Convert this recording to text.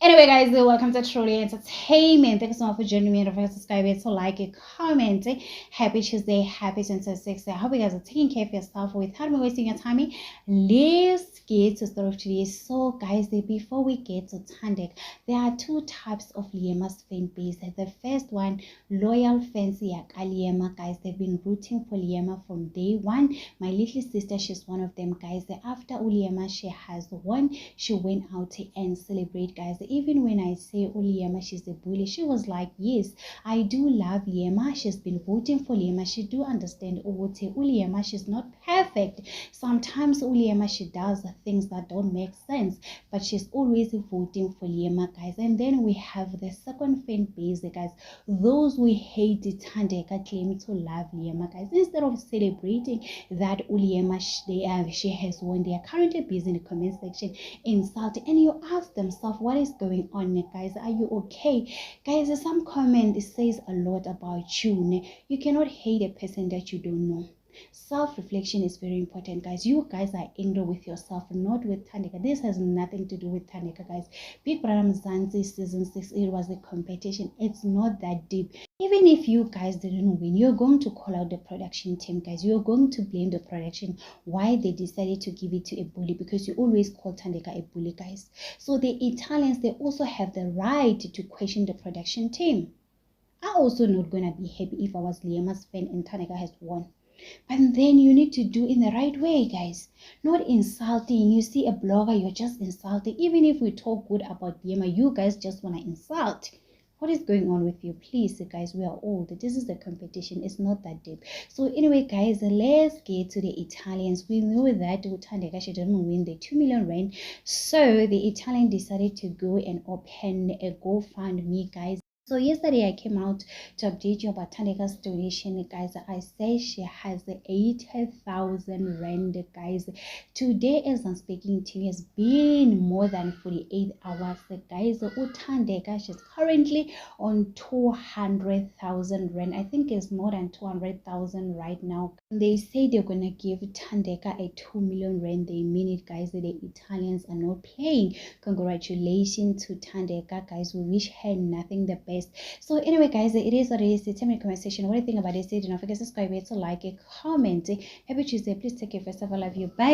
Anyway, guys, welcome to Truly Entertainment. Thank you so much for joining me. Don't forget to subscribe, to like it, comment. Happy Tuesday, happy 26th. I hope you guys are taking care of yourself without me wasting your time. Let's get to start of today. So, guys, before we get to Thandeka, there are two types of Liema's fan base. The first one, loyal fans, Liema, guys. They've been rooting for Liema from day one. My little sister, she's one of them, guys. After Uliema, she has won. She went out and celebrate, guys. Even when I say Liema, she's a bully, she was like, yes, I do love Liema. She's been voting for Liema. She do understand Liema, she's not perfect. Sometimes Liema, she does things that don't make sense, but she's always voting for Liema, guys. And then we have the second fan base, guys. Those who hate Thandeka claim to love Liema, guys. Instead of celebrating that Liema, she has won, they are currently busy in the comment section insulting, and you ask themselves, what is going on, guys? Are you okay, guys? Some comment, it says a lot about you. You cannot hate a person that you don't know. Self-reflection is very important, guys. You guys are angry with yourself, not with Thandeka. This has nothing to do with Thandeka, guys. Big Brother Mzansi season 6, it was a competition. It's not that deep. Even if you guys didn't win, you're going to call out the production team, guys. You're going to blame the production why they decided to give it to a bully, because you always call Thandeka a bully, guys. So the Italians, they also have the right to question the production team. I'm also not gonna be happy if I was Liema's fan and Thandeka has won. But then you need to do in the right way, guys. Not insulting. You see a blogger, you're just insulting. Even if we talk good about Liema, you guys just want to insult. What is going on with you? Please, guys, we are old. This is the competition. It's not that deep. So anyway, guys, let's get to the Italians. We know that Thandeka, she didn't win the 2 million rand. So the Italian decided to go and open a GoFundMe, guys. So yesterday I came out to update you about Thandeka's donation, guys. I say she has 80,000 rand, guys. Today, as I'm speaking to you, it's been more than 48 hours, guys. Thandeka, she's currently on 200,000 rand. I think it's more than 200,000 right now. They say they're gonna give Thandeka a 2 million rand. They mean it, guys. The Italians are not playing. Congratulations to Thandeka, guys. We wish her nothing the best. So anyway, guys, it is what it is. Tell me in the comment section what do you think about this. Don't forget to subscribe, to like it, comment. Happy Tuesday. Please take care. First of all, I love you. Bye.